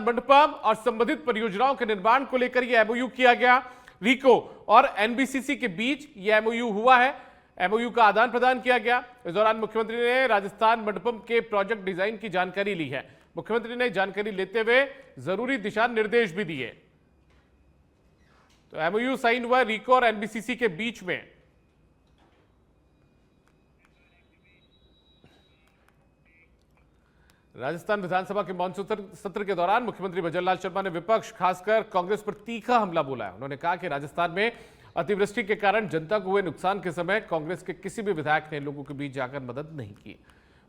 मंडपम और संबंधित परियोजनाओं के निर्माण को लेकर यह एमओयू किया गया। रीको और एनबीसीसी के बीच यह एमओयू हुआ है। एमओयू का आदान प्रदान किया गया। इस दौरान मुख्यमंत्री ने राजस्थान मंडपम के प्रोजेक्ट डिजाइन की जानकारी ली है। मुख्यमंत्री ने जानकारी लेते हुए जरूरी दिशा निर्देश भी दिए। तो एमओयू साइन हुआ रीको और एनबीसीसी के बीच में। राजस्थान विधानसभा के मॉनसून सत्र के दौरान मुख्यमंत्री भजनलाल शर्मा ने विपक्ष खासकर कांग्रेस पर तीखा हमला बोला है। उन्होंने कहा कि राजस्थान में अतिवृष्टि के कारण जनता को हुए नुकसान के समय कांग्रेस के किसी भी विधायक ने लोगों के बीच जाकर मदद नहीं की।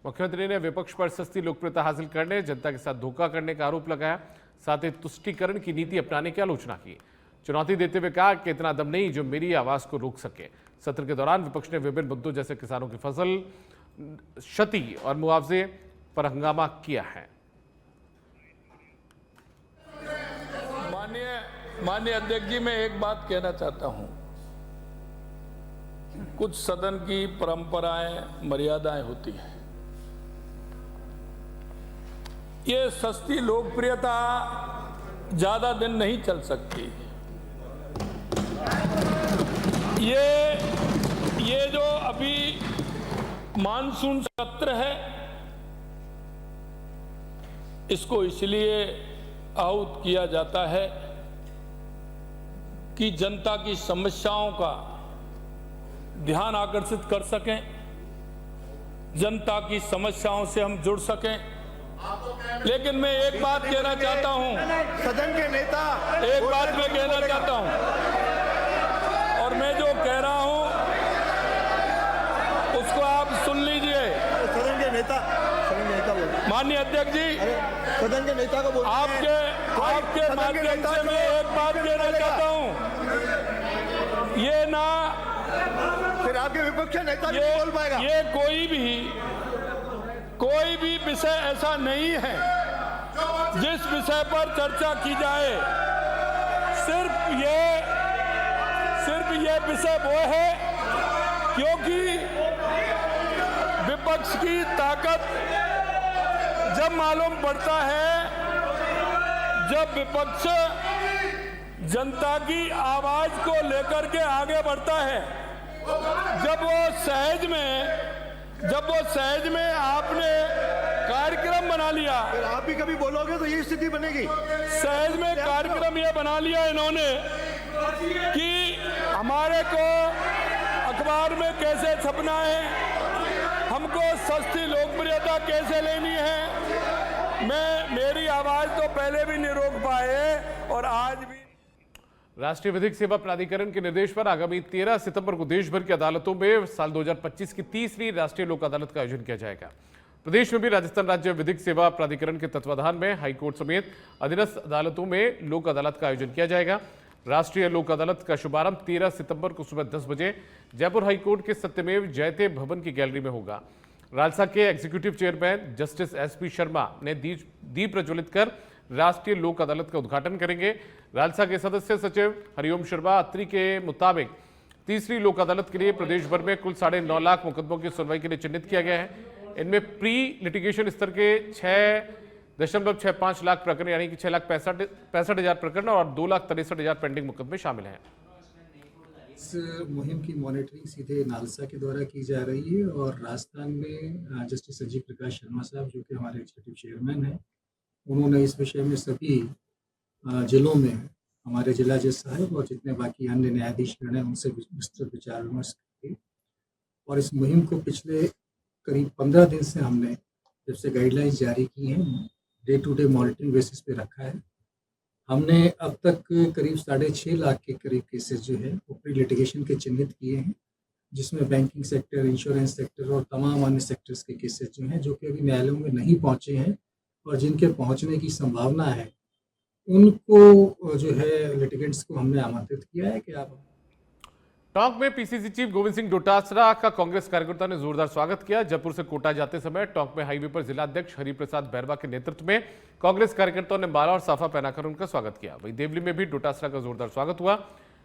मुख्यमंत्री ने विपक्ष पर सस्ती लोकप्रियता हासिल करने, जनता के साथ धोखा करने का आरोप लगाया। साथ ही तुष्टीकरण की नीति अपनाने की आलोचना की। चुनौती देते हुए कहा कि इतना दम नहीं जो मेरी आवाज को रोक सके। सत्र के दौरान विपक्ष ने विभिन्न मुद्दों जैसे किसानों की फसल क्षति और मुआवजे पर हंगामा किया है। माननीय अध्यक्ष जी, मैं एक बात कहना चाहता हूं। कुछ सदन की परंपराएं, मर्यादाएं होती हैं। ये सस्ती लोकप्रियता ज्यादा दिन नहीं चल सकती। ये जो अभी मानसून सत्र है, इसको इसलिए आहूत किया जाता है कि जनता की समस्याओं का ध्यान आकर्षित कर सकें, जनता की समस्याओं से हम जुड़ सकें। लेकिन मैं एक बात कहना चाहता हूं, सदन के नेता, एक बात मैं कहना चाहता हूं, और मैं जो कह रहा हूं उसको आप सुन लीजिए। सदन के नेता माननीय अध्यक्ष जी, सदन के नेता को बोल आपके माध्यम से मैं एक बात कहना चाहता हूं। ये ना फिर आपके विपक्ष नेता भी बोल पाएगा। ये कोई भी विषय ऐसा नहीं है जिस विषय पर चर्चा की जाए। सिर्फ ये विषय वो है क्योंकि विपक्ष की ताकत जब मालूम पड़ता है, जब विपक्ष जनता की आवाज को लेकर के आगे बढ़ता है, जब वो सहज में आपने कार्यक्रम बना लिया। फिर आप भी कभी बोलोगे तो ये स्थिति बनेगी। सहज में कार्यक्रम ये बना लिया इन्होंने कि हमारे को अखबार में कैसे छपना है, हमको सस्ती लोकप्रियता कैसे लेनी है। मेरी आवाज तो पहले भी नहीं रोक पाए और आज भी। राष्ट्रीय विधिक सेवा प्राधिकरण के निर्देश पर आगामी 13 सितंबर को देश भर की अदालतों में साल 2025 की तीसरी राष्ट्रीय लोक अदालत का आयोजन किया जाएगा। प्रदेश में भी राजस्थान राज्य विधिक सेवा प्राधिकरण के तत्वाधान में हाईकोर्ट समेत अधीनस्थ अदालतों में लोक अदालत का आयोजन किया जाएगा। राष्ट्रीय लोक अदालत का शुभारंभ 13 सितंबर को सुबह 10 बजे जयपुर हाईकोर्ट के सत्यमेव जयते भवन की गैलरी में होगा। राजसा के executive chairman justice SP Sharma ने दीप प्रज्वलित कर राष्ट्रीय लोक अदालत का उद्घाटन करेंगे। राजसा के सदस्य सचिव हरिओम शर्मा अत्री के मुताबिक तीसरी लोक अदालत के लिए प्रदेश भर में कुल 9.5 लाख मुकदमों की सुनवाई के लिए चिन्हित किया गया है। इनमें प्री लिटिगेशन स्तर के 6.65 लाख प्रकरण यानी कि 6,65,000 प्रकरण और 2,63,000 पेंडिंग मुकदमे शामिल हैं। इस मुहिम की मॉनिटरिंग सीधे नालसा के द्वारा की जा रही है और राजस्थान में जस्टिस संजीव प्रकाश शर्मा साहब जो कि हमारे एग्जीक्यूटिव चेयरमैन हैं, उन्होंने इस विषय में सभी जिलों में हमारे जिला जज साहब और जितने बाकी अन्य न्यायाधीशगण हैं उनसे विस्तृत विचार विमर्श की। और इस मुहिम को पिछले करीब 15 दिन से हमने जब से गाइडलाइंस जारी की हैं, day to day monitoring basis पे रखा है। हमने अब तक करीब 6.5 लाख के करीब केसेस जो है वो प्री लिटिगेशन के चिन्हित किए हैं, जिसमें बैंकिंग सेक्टर, इंश्योरेंस सेक्टर और तमाम अन्य सेक्टर्स के केसेस जो हैं जो कि अभी न्यायालयों में नहीं पहुंचे हैं और जिनके पहुंचने की संभावना है, उनको जो है लिटिगेंट्स को हमने आमंत्रित किया है कि आप। टोंक में पीसीसी चीफ गोविंद सिंह डोटासरा का कांग्रेस कार्यकर्ता ने जोरदार स्वागत किया। जयपुर से कोटा जाते समय टोंक में हाईवे पर जिला अध्यक्ष हरिप्रसाद बैरवा के नेतृत्व में कांग्रेस कार्यकर्ताओं ने माला और साफा पहनाकर उनका स्वागत किया। वहीं देवली में भी डोटासरा का जोरदार स्वागत हुआ।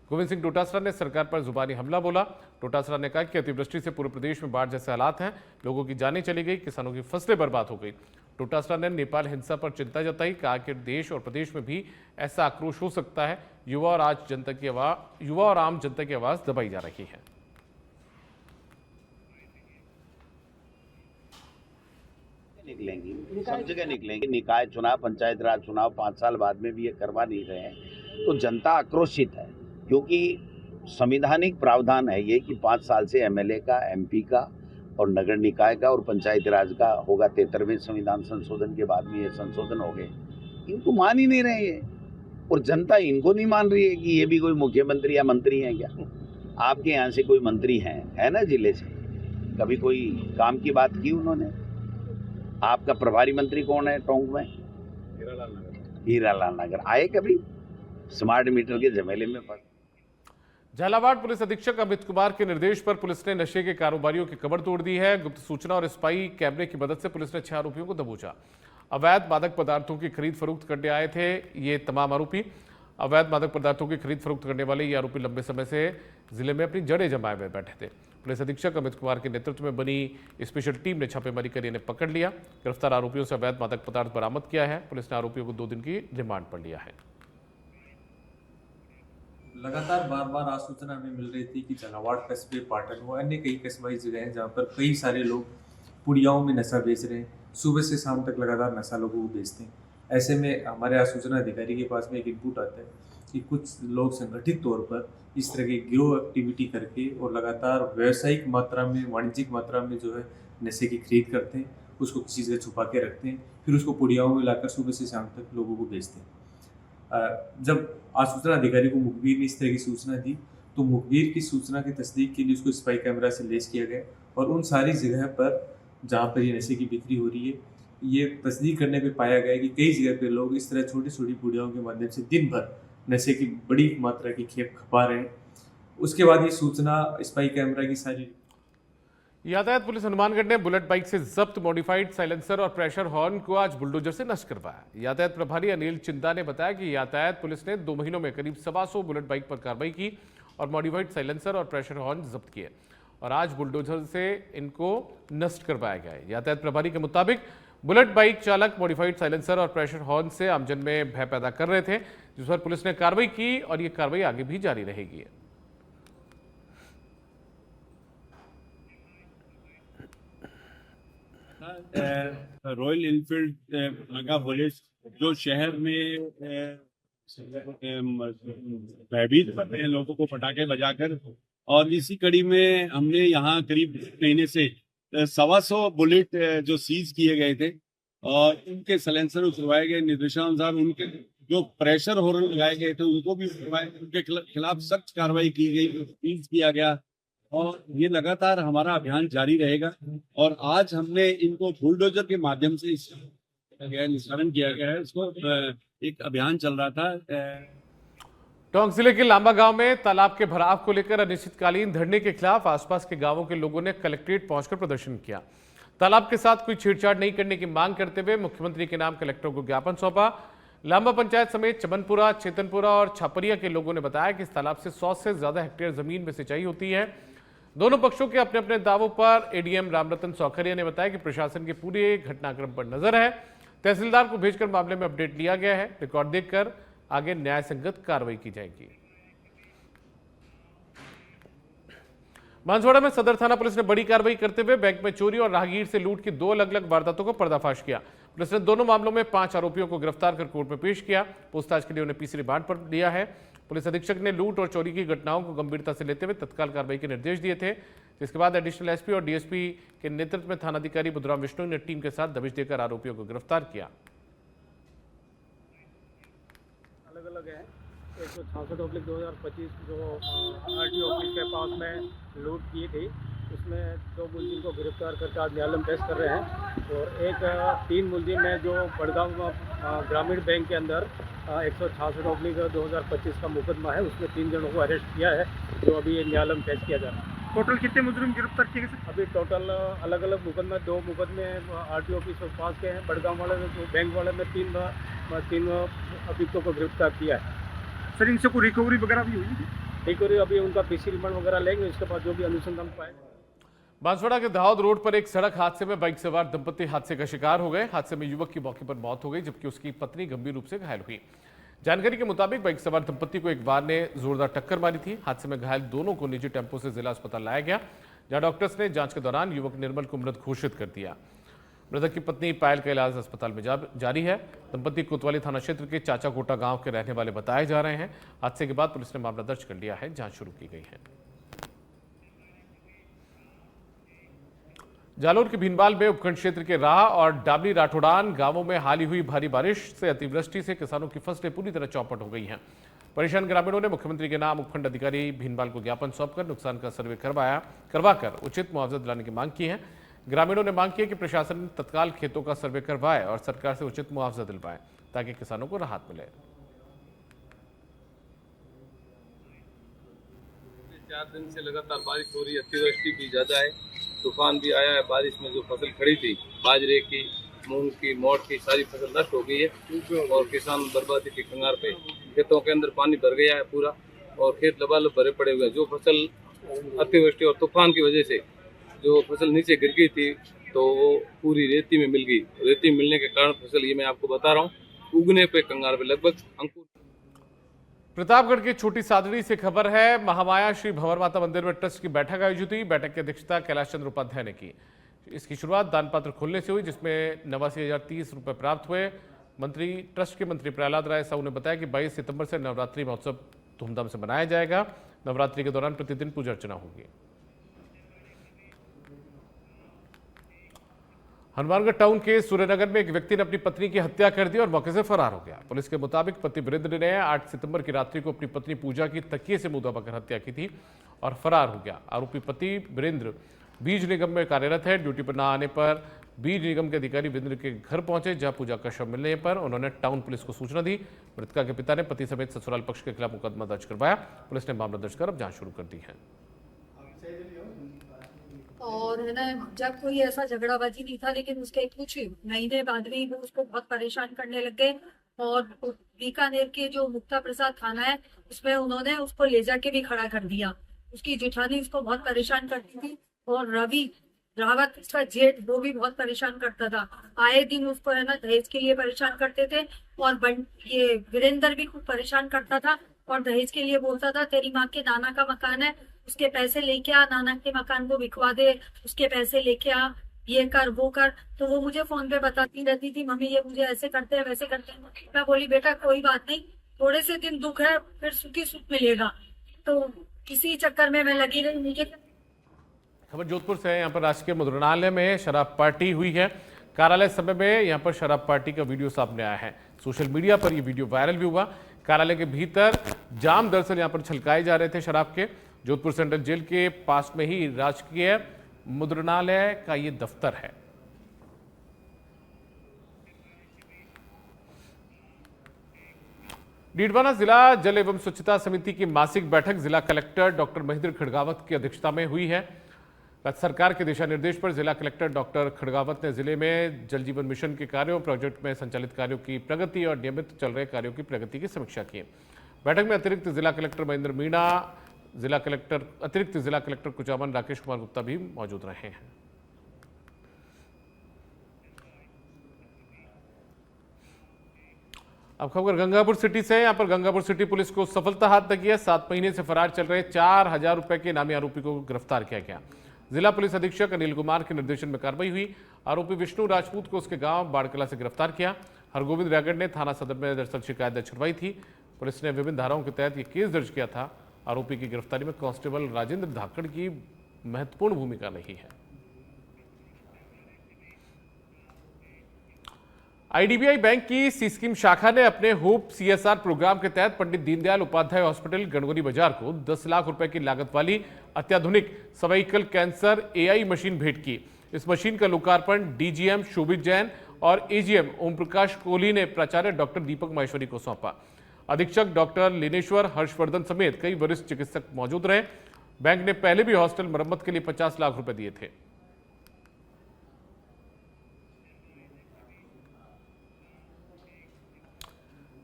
गोविंद सिंह डोटासरा ने सरकार पर जुबानी हमला बोला। डोटासरा ने कहा कि अतिवृष्टि से पूरे प्रदेश में बाढ़ जैसे हालात हैं, लोगों की जानें चली गई, किसानों की फसलें बर्बाद हो गई। डोटासरा ने नेपाल हिंसा पर चिंता जताई, कहा कि देश और प्रदेश में भी ऐसा आक्रोश हो सकता है। युवा और आम जनता की आवाज दबाई जा रही है। निकलेंगी, सब जगह निकलेंगे। निकाय चुनाव, पंचायत राज चुनाव 5 साल बाद में भी ये करवा नहीं रहे हैं, तो जनता आक्रोशित है, क्योंकि संवैधानिक प्रावधान है ये कि 5 साल से एमएलए का, एमपी का और नगर निकाय का और पंचायत राज का होगा। 73वें संविधान संशोधन के बाद में ये संशोधन हो गए, इनको मान ही नहीं रहे ये, और जनता इनको नहीं मान रही है कि ये भी कोई मुख्यमंत्री या मंत्री है क्या। आपके यहाँ से कोई मंत्री है ना जिले से, कभी कोई काम की बात की उन्होंने? आपका प्रभारी मंत्री कौन है टोंक में? हीरालाल नगर आए कभी? स्मार्ट मीटर के झमेले में फंस। झालावाड़ पुलिस अधीक्षक अमित कुमार के निर्देश पर पुलिस ने नशे के कारोबारियों की कमर तोड़ दी है। गुप्त सूचना और स्पाई कैमरे की मदद से पुलिस ने 6 आरोपियों को दबोचा। अवैध मादक पदार्थों की खरीद फरोख्त करने आए थे ये तमाम आरोपी। अवैध मादक पदार्थों की खरीद फरोख्त करने वाले ये आरोपी लंबे समय से जिले में अपनी जड़ें जमाए हुए बैठे थे। पुलिस अधीक्षक अमित कुमार के नेतृत्व में बनी स्पेशल टीम ने छापेमारी कर इन्हें पकड़ लिया। गिरफ्तार आरोपियों से अवैध मादक पदार्थ बरामद किया है। पुलिस ने आरोपियों को 2 दिन की रिमांड पर लिया है। लगातार बार आसूचना हमें मिल रही थी कि झालावाड़ कस्बे, पाटन व अन्य कई कस्बाई जगह हैं जहाँ पर कई सारे लोग पुड़ियाओं में नशा बेच रहे हैं। सुबह से शाम तक लगातार नशा लोगों को बेचते हैं। ऐसे में हमारे आसूचना अधिकारी के पास में एक इनपुट आता है कि कुछ लोग संगठित तौर पर इस तरह की गिरोह एक्टिविटी करके और लगातार व्यावसायिक मात्रा में, वाणिज्यिक मात्रा में जो है नशे की खरीद करते हैं, उसको किसी जगह छुपा के रखते हैं, फिर उसको पुड़ियाओं में लाकर सुबह से शाम तक लोगों को बेचते हैं। जब आसूचना अधिकारी को मुखबिर ने इस तरह की सूचना दी तो मुखबिर की सूचना की तस्दीक के लिए उसको स्पाई कैमरा से लेस किया गया और उन सारी जगह पर जहाँ पर ये नशे की बिक्री हो रही है, ये तस्दीक करने पे पाया गया कि कई जगह पे लोग इस तरह छोटी छोटी पुड़ियाओं के माध्यम से दिन भर नशे की बड़ी मात्रा की खेप खपा रहे हैं। उसके बाद ये सूचना स्पाई कैमरा की सारी। यातायात पुलिस हनुमानगढ़ ने बुलेट बाइक से जब्त मॉडिफाइड साइलेंसर और प्रेशर हॉर्न को आज बुलडोजर से नष्ट करवाया। यातायात प्रभारी अनिल चिंदा ने बताया कि यातायात पुलिस ने 2 महीनों में करीब 125 बुलेट बाइक पर कार्रवाई की और मॉडिफाइड साइलेंसर और प्रेशर हॉर्न जब्त किए और आज बुलडोजर से इनको नष्ट करवाया गया है। यातायात प्रभारी के मुताबिक बुलेट बाइक चालक मॉडिफाइड साइलेंसर और प्रेशर हॉर्न से आमजन में भय पैदा कर रहे थे, जिस पर पुलिस ने कार्रवाई की और ये कार्रवाई आगे भी जारी रहेगी। रॉयल इनफील्ड मेगा पुलिस जो शहर में भयभीत कर रहे हैं लोगों को पटाखे बजाकर, और इसी कड़ी में हमने यहाँ करीब महीने से 125 बुलेट जो सीज किए गए थे और उनके साइलेंसर उतरवाए गए। निर्देशानुसार उनके जो प्रेशर हॉर्न लगाए गए थे उनको भी उनके खिलाफ सख्त कार्रवाई की गई, सीज किया गया और ये लगातार हमारा अभियान जारी रहेगा। और आज हमने इनको बुलडोजर के माध्यम से निस्तारण किया गया है। इसको एक अभियान चल रहा था। टोंक जिले के लांबा गांव में तालाब के भराव को लेकर अनिश्चितकालीन धरने के खिलाफ आसपास के गांवों के लोगों ने कलेक्ट्रेट पहुंचकर प्रदर्शन किया। तालाब के साथ कोई छेड़छाड़ नहीं करने की मांग करते हुए मुख्यमंत्री के नाम कलेक्टर को ज्ञापन सौंपा। लांबा पंचायत समेत चमनपुरा, चेतनपुरा और छापरिया के लोगों ने बताया कि इस तालाब से 100 से ज्यादा हेक्टेयर जमीन में सिंचाई होती है। दोनों पक्षों के अपने अपने दावों पर एडीएम रामरतन सौखरिया ने बताया कि प्रशासन के पूरे घटनाक्रम पर नजर है। तहसीलदार को भेजकर मामले में अपडेट लिया गया है। रिकॉर्ड देखकर आगे न्याय संगत कार्रवाई की जाएगी। बांसवाड़ा में सदर थाना पुलिस ने बड़ी कार्रवाई करते हुए बैंक में चोरी और राहगीर से लूट की 2 अलग अलग वारदातों को पर्दाफाश किया। पुलिस ने दोनों मामलों में 5 आरोपियों को गिरफ्तार कर कोर्ट में पेश किया। पूछताछ के लिए उन्हें पीसी रिमांड पर लिया है। पुलिस अधीक्षक ने लूट और चोरी की घटनाओं को गंभीरता से लेते हुए तत्काल कार्रवाई के निर्देश दिए थे, जिसके बाद एडिशनल एसपी और डीएसपी के नेतृत्व में थानाधिकारी बुधराम विष्णु ने टीम के साथ दबिश देकर आरोपियों को गिरफ्तार किया। अलग अलग है 166/2025 जो आरटीओ ऑफिस के पास में लूट की थी, उसमें 2 मुलजिम को गिरफ्तार करके आज न्यायालय में पेश कर रहे हैं और एक 3 मुलजिम है जो बड़गांव ग्रामीण बैंक के अंदर 166/2025 का मुकदमा है, उसमें 3 जनों को अरेस्ट किया है जो अभी न्यायालय में पेश किया जा रहा है। टोटल कितने मुजरिम गिरफ्तार किए गए? अभी टोटल अलग अलग मुकदमे 2 मुकदमे आरटीओ ऑफिस के पास के हैं। बड़गांव वाले में बैंक वाले में 3 अभियुक्तों को गिरफ्तार किया है। सर इनसे कोई रिकवरी वगैरह भी हुई? ठीक हो रही है। अभी उनका पीसी रिमांड वगैरह लेंगे, उसके बाद जो भी अनुसंधान पाएंगे। बांसवाड़ा के दाऊद रोड पर एक सड़क हादसे में बाइक सवार दंपति हादसे का शिकार हो गए। हादसे में युवक की मौके पर मौत हो गई, जबकि उसकी पत्नी गंभीर रूप से घायल हुई। जानकारी के मुताबिक बाइक सवार दंपति को एक वाहन ने जोरदार टक्कर मारी थी। हादसे में घायल दोनों को निजी टेम्पो से जिला अस्पताल लाया गया, जहां डॉक्टर्स ने जांच के दौरान युवक निर्मल को मृत घोषित कर दिया। मृतक की पत्नी पायल का इलाज अस्पताल में जारी है। दंपति कोतवाली थाना क्षेत्र के चाचा कोटा गांव के रहने वाले बताए जा रहे हैं। हादसे के बाद पुलिस ने मामला दर्ज कर लिया है, जांच शुरू की गई है। जालोर के भीनबाल में उपखंड क्षेत्र के राह और डाबली राठौड़ान गांवों में हाल ही हुई भारी बारिश से अतिवृष्टि से किसानों की फसलें पूरी तरह चौपट हो गई हैं। परेशान ग्रामीणों ने मुख्यमंत्री के नाम उपखंड अधिकारी भीनबाल को ज्ञापन सौंपकर नुकसान का सर्वे करवाकर उचित मुआवजा दिलाने की मांग की है। ग्रामीणों ने मांग की है कि प्रशासन तत्काल खेतों का सर्वे करवाए और सरकार से उचित मुआवजा दिलवाए, ताकि किसानों को राहत मिले। 4 दिन से लगातार बारिश हो रही है, अतिवृष्टि भी ज़्यादा है, तूफान भी आया है। बारिश में जो फसल खड़ी थी, बाजरे की, मूंग की, मोट की, सारी फसल नष्ट हो गई है और किसान बर्बादी की कगार पे। खेतों के अंदर पानी भर गया है पूरा और खेत लबालब भरे पड़े हुए हैं। जो फसल अतिवृष्टि और तूफान की वजह से जो फसल नीचे गिर गई थी, तो वो पूरी रेती में मिल गई। रेती मिलने के कारण फसल, ये मैं आपको बता रहा हूँ, उगने पे कंगार पे लगभग अंकुर। प्रतापगढ़ की छोटी सादड़ी से खबर है। महामाया श्री भंवर माता मंदिर में ट्रस्ट की बैठक आयोजित हुई। बैठक की अध्यक्षता कैलाश चंद्र उपाध्याय ने की। इसकी शुरुआत दान पात्र खोलने से हुई, जिसमें 89,030 रुपए प्राप्त हुए। ट्रस्ट के मंत्री प्रहलाद राय साहू ने बताया कि 22 सितंबर से नवरात्रि महोत्सव धूमधाम से मनाया जाएगा। नवरात्रि के दौरान प्रतिदिन पूजा अर्चना होगी। हनुमानगढ़ टाउन के सूर्यनगर में एक व्यक्ति ने अपनी पत्नी की हत्या कर दी और मौके से फरार हो गया। पुलिस के मुताबिक पति वीरेंद्र ने 8 सितंबर की रात्रि को अपनी पत्नी पूजा की तकिए से मुंह दबाकर हत्या की थी और फरार हो गया। आरोपी पति वीरेंद्र बीज निगम में कार्यरत है। ड्यूटी पर न आने पर बीज निगम के अधिकारी वीरेंद्र के घर पहुंचे, जहां पूजा का शव मिलने पर उन्होंने टाउन पुलिस को सूचना दी। मृतका के पिता ने पति समेत ससुराल पक्ष के खिलाफ मुकदमा दर्ज करवाया। पुलिस ने मामला दर्ज कर अब जांच शुरू कर दी है। और है ना, जब कोई ऐसा झगड़ाबाजी नहीं था, लेकिन उसके कुछ महीने बाद में वो उसको बहुत परेशान करने लग गए। और बीकानेर के जो मुक्ता प्रसाद थाना है, उसमें उन्होंने उसको ले जाके भी खड़ा कर दिया। उसकी जेठानी उसको बहुत परेशान करती थी और रवि रावत उसका जेठ, वो भी बहुत परेशान करता था। आए दिन उसको है ना दहेज के लिए परेशान करते थे। और ये वीरेंद्र भी खूब परेशान करता था और दहेज के लिए बोलता था, तेरी माँ के नाना का मकान है, उसके पैसे लेके आ, नाना के मकान को बिकवा दे, उसके पैसे लेके आ, ये कर वो कर। तो वो मुझे फोन पे बताती रहती थी, मम्मी ये मुझे ऐसे करते हैं वैसे करते हैं। मैं बोली बेटा कोई बात नहीं, थोड़े से दिन दुख है, फिर सुखी सुख मिलेगा। तो किसी चक्कर में मैं लगी रही। मुझे खबर जोधपुर से है। यहाँ पर राजकीय मुद्रणालय में शराब पार्टी हुई है। कार्यालय समय में यहाँ पर शराब पार्टी का वीडियो सामने आया है। सोशल मीडिया पर यह वीडियो वायरल भी हुआ। कार्यालय के भीतर जाम दरअसल यहाँ पर छलकाए जा रहे थे शराब के। जोधपुर सेंट्रल जेल के पास में ही राजकीय मुद्रणालय का ये दफ्तर है। डीडवाना जिला जल एवं स्वच्छता समिति की मासिक बैठक जिला कलेक्टर डॉक्टर महेंद्र खड़गावत की अध्यक्षता में हुई है। राज्य सरकार के दिशा निर्देश पर जिला कलेक्टर डॉक्टर खड़गावत ने जिले में जल जीवन मिशन के कार्यों, प्रोजेक्ट में संचालित कार्यों की प्रगति और नियमित चल रहे कार्यों की प्रगति की समीक्षा की। बैठक में अतिरिक्त जिला कलेक्टर महेंद्र मीणा, अतिरिक्त जिला कलेक्टर कुचामन राकेश कुमार गुप्ता भी मौजूद रहे हैं। अब खबर गंगापुर सिटी से। यहां पर गंगापुर सिटी पुलिस को सफलता हाथ लगी है। 7 महीने से फरार चल रहे 4,000 रुपए के इनामी आरोपी को गिरफ्तार किया गया। जिला पुलिस अधीक्षक अनिल कुमार के निर्देशन में कार्रवाई हुई। आरोपी विष्णु राजपूत को उसके गांव बाड़कला से गिरफ्तार किया। हरगोविंद रागड़ ने थाना सदर में दरअसल शिकायत दर्ज करवाई थी। पुलिस ने विभिन्न धाराओं के तहत ये केस दर्ज किया था। आरोपी की गिरफ्तारी में कांस्टेबल राजेंद्र धाकड़ की महत्वपूर्ण भूमिका रही है। आईडीबीआई बैंक की सी स्कीम शाखा ने अपने होप सीएसआर प्रोग्राम के तहत पंडित दीनदयाल उपाध्याय हॉस्पिटल गणगोनी बाजार को 10 लाख रुपए की लागत वाली अत्याधुनिक सर्वाइकल कैंसर एआई मशीन भेंट की। इस मशीन का लोकार्पण डीजीएम शोभित जैन और एजीएम ओम प्रकाश कोहली ने प्राचार्य डॉक्टर दीपक माहेश्वरी को सौंपा। अधीक्षक डॉक्टर लिनेश्वर हर्षवर्धन समेत कई वरिष्ठ चिकित्सक मौजूद रहे। बैंक ने पहले भी हॉस्टल मरम्मत के लिए 50 लाख रुपए दिए थे।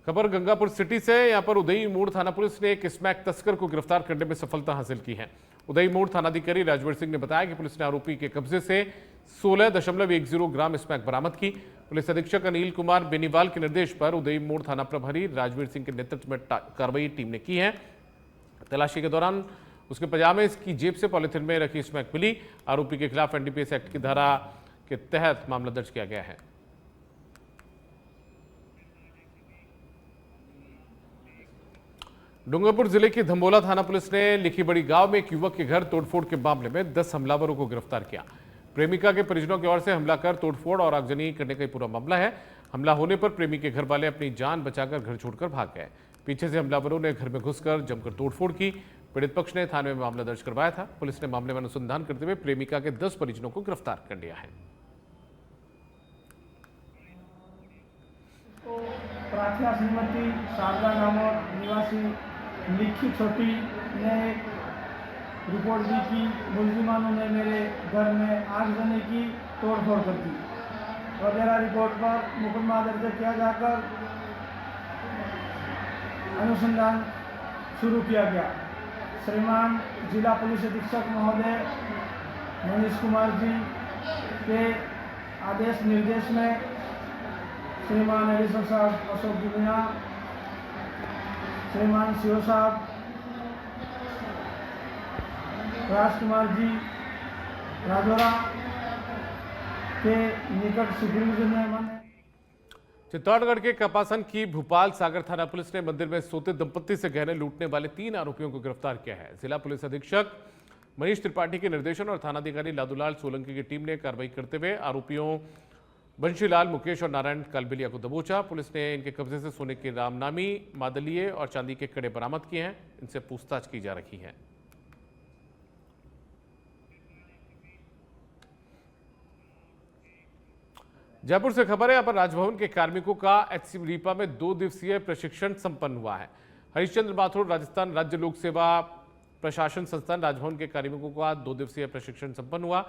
खबर गंगापुर सिटी से। यहां पर उदई मोड़ थाना पुलिस ने एक स्मैक तस्कर को गिरफ्तार करने में सफलता हासिल की है। उदई मोड़ थानाधिकारी राजवीर सिंह ने बताया कि पुलिस ने आरोपी के कब्जे से 16.10 ग्राम स्मैक बरामद की। पुलिस अधीक्षक अनिल कुमार बेनीवाल के निर्देश पर उदई मोड़ थाना प्रभारी राजवीर सिंह के नेतृत्व में कार्रवाई टीम ने की है। तलाशी के दौरान उसके पजामे की जेब से पॉलिथीन में रखी स्मैक मिली। आरोपी के खिलाफ एनडीपीएस एक्ट की धारा के तहत मामला दर्ज किया गया है। डूंगरपुर जिले की धम्बोला थाना पुलिस ने लिखी बड़ी गांव में एक युवक के घर तोड़फोड़ के मामले में 10 हमलावरों को गिरफ्तार किया। प्रेमिका के परिजनों की ओर से हमला कर तोड़फोड़ और आगजनी करने का ही पूरा मामला है। हमला होने पर प्रेमी के घर वाले अपनी जान बचाकर घर छोड़कर भाग गए। पीछे से हमलावरों ने घर में घुसकर जमकर तोड़फोड़ की। पीड़ित पक्ष ने थाने में मामला दर्ज करवाया था। पुलिस ने मामले में अनुसंधान करते हुए प्रेमिका के 10 परिजनों को गिरफ्तार कर लिया है। प्रार्थना श्रीमती शारदा नामक निवासी लिखी छोटी ने रिपोर्ट दी कि मुलजिमानों ने मेरे घर में आगजनी की, तोड़फोड़ कर दी। वगैरह रिपोर्ट पर मुकदमा दर्ज किया जाकर अनुसंधान शुरू किया गया। श्रीमान जिला पुलिस अधीक्षक महोदय मनीष कुमार जी के आदेश निर्देश में श्रीमान एडिशनल साहब अशोक जी मीणा, श्रीमान सीओ साहब राजकुमार जी राजौरा के निकट सुपरविजन में चित्तौड़गढ़ के कपासन की भूपाल सागर थाना पुलिस ने मंदिर में सोते दंपत्ति से गहने लूटने वाले 3 आरोपियों को गिरफ्तार किया है। जिला पुलिस अधीक्षक मनीष त्रिपाठी के निर्देशन और थानाधिकारी लादूलाल सोलंकी की टीम ने कार्रवाई करते हुए आरोपियों बंशीलाल, मुकेश और नारायण कालबेलिया को दबोचा। पुलिस ने इनके कब्जे से सोने के रामनामी, मादलिये और चांदी के कड़े बरामद किए हैं। इनसे पूछताछ की जा रही है। जयपुर से खबर है, यहां पर राजभवन के कार्मिकों का एचसी रीपा में 2 दिवसीय प्रशिक्षण संपन्न हुआ है। हरिश्चंद्र माथुर राजस्थान राज्य लोक सेवा प्रशासन संस्थान राजभवन के कार्मिकों का 2 दिवसीय प्रशिक्षण संपन्न हुआ।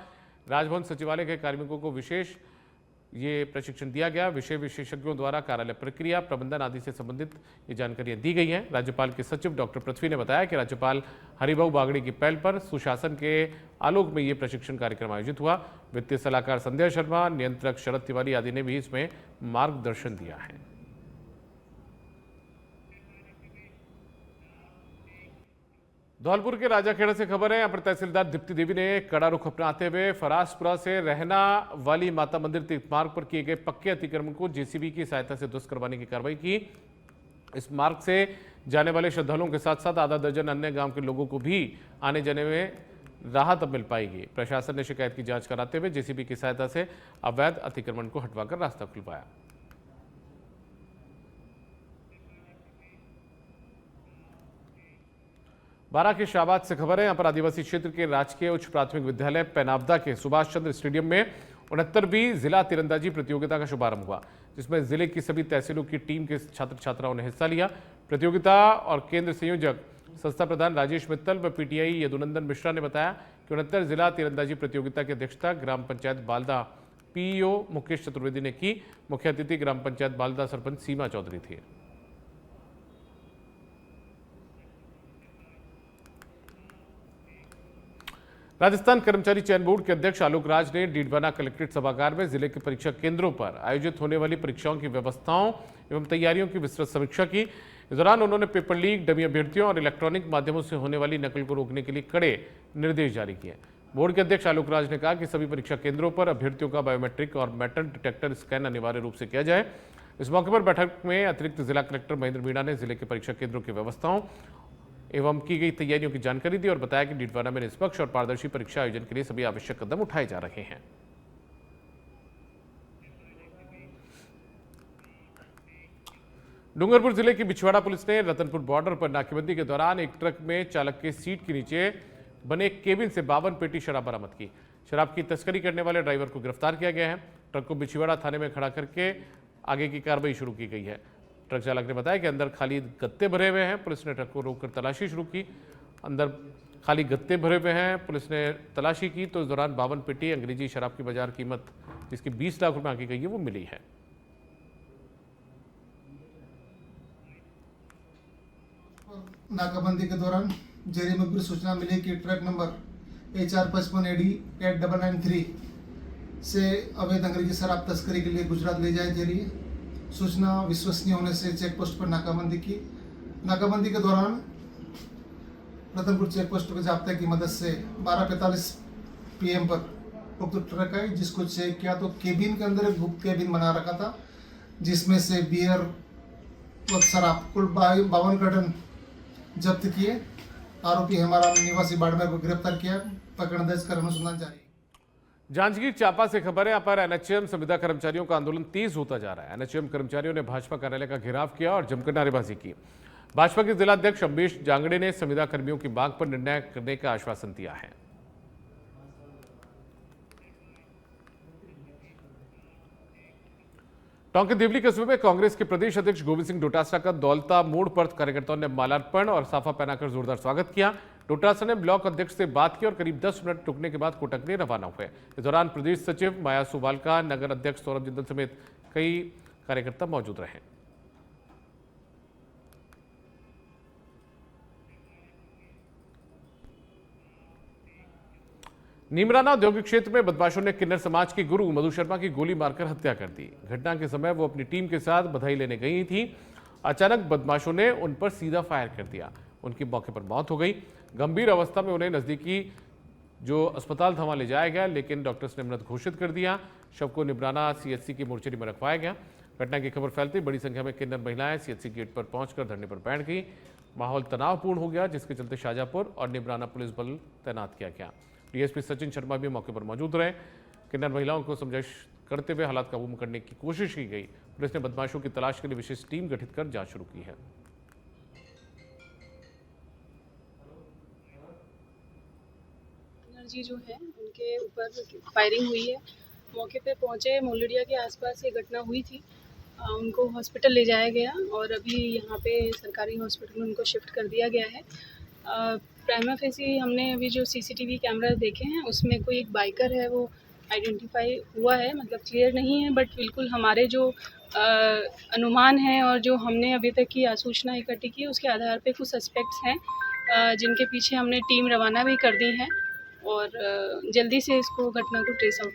राजभवन सचिवालय के कार्मिकों को विशेष ये प्रशिक्षण दिया गया। विषय विशेषज्ञों द्वारा कार्यालय प्रक्रिया, प्रबंधन आदि से संबंधित ये जानकारियां दी गई हैं। राज्यपाल के सचिव डॉक्टर पृथ्वी ने बताया कि राज्यपाल हरिभाऊ बागड़ी की पहल पर सुशासन के आलोक में ये प्रशिक्षण कार्यक्रम आयोजित हुआ। वित्तीय सलाहकार संध्या शर्मा, नियंत्रक शरद तिवारी आदि ने भी इसमें मार्गदर्शन दिया है। धौलपुर के राजाखेड़ा से खबर है, यहां पर तहसीलदार दीप्ति देवी ने कड़ा रुख अपनाते हुए फरासपुरा से रहना वाली माता मंदिर तीर्थ मार्ग पर किए गए पक्के अतिक्रमण को जेसीबी की सहायता से ध्वस्त करवाने की कार्रवाई की। इस मार्ग से जाने वाले श्रद्धालुओं के साथ साथ आधा दर्जन अन्य गांव के लोगों को भी आने जाने में राहत अब मिल पाएगी। प्रशासन ने शिकायत की जांच कराते हुए जेसीबी की सहायता से अवैध अतिक्रमण को हटवाकर रास्ता खुलवाया। बारा के शाहबाद से खबर है, यहां पर आदिवासी क्षेत्र के राजकीय उच्च प्राथमिक विद्यालय पैनावदा के सुभाष चंद्र स्टेडियम में 69वीं जिला तीरंदाजी प्रतियोगिता का शुभारंभ हुआ, जिसमें जिले की सभी तहसीलों की टीम के छात्र छात्राओं ने हिस्सा लिया। प्रतियोगिता और केंद्र संयोजक संस्था प्रधान राजेश मित्तल व पीटीआई यदुनंदन मिश्रा ने बताया कि 69 जिला तीरंदाजी प्रतियोगिता की अध्यक्षता ग्राम पंचायत बालदा पीईओ मुकेश चतुर्वेदी ने की। मुख्य अतिथि ग्राम पंचायत बालदा सरपंच सीमा चौधरी थी। राजस्थान कर्मचारी चयन बोर्ड के अध्यक्ष आलोक राज ने डीडवाना कलेक्ट्रेट सभागार में जिले के परीक्षा केंद्रों पर आयोजित होने वाली परीक्षाओं की व्यवस्थाओं एवं तैयारियों की विस्तृत समीक्षा की। इस दौरान उन्होंने पेपर लीक, डमी अभ्यर्थियों और इलेक्ट्रॉनिक माध्यमों से होने वाली नकल को रोकने के लिए कड़े निर्देश जारी किए। बोर्ड के अध्यक्ष आलोक राज ने कहा कि सभी परीक्षा केंद्रों पर अभ्यर्थियों का बायोमेट्रिक और मेटल डिटेक्टर स्कैन अनिवार्य रूप से किया जाए। इस मौके पर बैठक में अतिरिक्त जिला कलेक्टर महेंद्र मीणा ने जिले के परीक्षा केंद्रों की व्यवस्थाओं एवं की गई तैयारियों की जानकारी दी और बताया कि डीडवाना में निष्पक्ष और पारदर्शी परीक्षा आयोजन के लिए सभी आवश्यक कदम उठाए जा रहे हैं। डूंगरपुर जिले की बिछवाड़ा पुलिस ने रतनपुर बॉर्डर पर नाकेबंदी के दौरान एक ट्रक में चालक के सीट के नीचे बने केबिन से 52 पेटी शराब बरामद की। शराब की तस्करी करने वाले ड्राइवर को गिरफ्तार किया गया है। ट्रक को बिछवाड़ा थाने में खड़ा करके आगे की कार्रवाई शुरू की गई है। ट्रक चालक ने बताया कि अंदर खाली गत्ते भरे हुए हैं। पुलिस ने ट्रक को रोककर तलाशी शुरू की। अंदर खाली गत्ते भरे हुए हैं। पुलिस ने तलाशी की तो इस दौरान 52 पेटी अंग्रेजी शराब की बाजार कीमत जिसकी 20 लाख रुपए आंकी गई है वो मिली है। नाकाबंदी के दौरान जेरी मुखबिर सूचना मिली कि ट्रक नंबर HR55AD 8993 से अवैध अंग्रेजी शराब तस्करी के लिए गुजरात ले जाई जा रही है। सूचना विश्वसनीय होने से चेक पोस्ट पर नाकाबंदी की। नाकाबंदी के दौरान रतनपुर चेक पोस्ट के जाब्ते की मदद से 12:45 PM पर उक्त ट्रक आई, जिसको चेक किया तो केबिन के अंदर एक गुप्त केबिन बना रखा था, जिसमें से बियर व शराब कुल 52 कार्टन जब्त किए। आरोपी हमारा निवासी बाड़मेर को गिरफ्तार किया। प्रकरण दर्ज कर अनुसंधान जारी। जांजगीर चांपा से खबर है, यहाँ पर NHM संविदा कर्मचारियों का आंदोलन तेज होता जा रहा है। NHM कर्मचारियों ने भाजपा कार्यालय का घेराव किया और जमकर नारेबाजी की। भाजपा के जिलाध्यक्ष अम्बेश जांगड़े ने संविदा कर्मियों की मांग पर निर्णय करने का आश्वासन दिया है। टोंक के देवली कस्बे में कांग्रेस के प्रदेश अध्यक्ष गोविंद सिंह डोटासरा का दौलता मोड़ पर कार्यकर्ताओं ने माल्यार्पण और साफा पहनाकर जोरदार स्वागत किया। डोटासरा ने ब्लॉक अध्यक्ष से बात की और करीब 10 मिनट रुकने के बाद कोटक के लिए रवाना हुए। इस दौरान प्रदेश सचिव माया सुबालका, नगर अध्यक्ष सौरभ जिंदल समेत कई कार्यकर्ता मौजूद रहे। नीमराना औद्योगिक क्षेत्र में बदमाशों ने किन्नर समाज के गुरु मधु शर्मा की गोली मारकर हत्या कर दी। घटना के समय वो अपनी टीम के साथ बधाई लेने गई थी। अचानक बदमाशों ने उन पर सीधा फायर कर दिया। उनकी मौके पर मौत हो गई। गंभीर अवस्था में उन्हें नजदीकी जो अस्पताल धमा ले जाया गया, लेकिन डॉक्टर्स ने मृत घोषित कर दिया। शव को निमराना CHC की मोर्चरी में रखवाया गया। घटना की खबर फैलती बड़ी संख्या में किन्नर महिलाएं CHC गेट पर पहुंचकर धरने पर बैठ गई। माहौल तनावपूर्ण हो गया, जिसके चलते शाहजहांपुर और निमराना पुलिस बल तैनात किया गया। DSP सचिन शर्मा भी मौके पर मौजूद रहे। किन्नर महिलाओं को समझाइश करते हुए हालात काबू में करने की कोशिश की गई। पुलिस ने बदमाशों की तलाश के लिए विशेष टीम गठित कर जांच शुरू की है। जी जो है उनके ऊपर फायरिंग हुई है। मौके पे पहुंचे, मोलडिया के आसपास ये घटना हुई थी। उनको हॉस्पिटल ले जाया गया और अभी यहाँ पे सरकारी हॉस्पिटल में उनको शिफ्ट कर दिया गया है। प्राइमा फेसी हमने अभी जो CCTV कैमरा देखे हैं उसमें कोई एक बाइकर है वो आइडेंटिफाई हुआ है, मतलब क्लियर नहीं है, बट बिल्कुल हमारे जो अनुमान है और जो हमने अभी तक की सूचना इकट्ठी की उसके आधार पे कुछ सस्पेक्ट्स हैं जिनके पीछे हमने टीम रवाना भी कर दी है और जल्दी से इसको घटना को ट्रेस आउट कर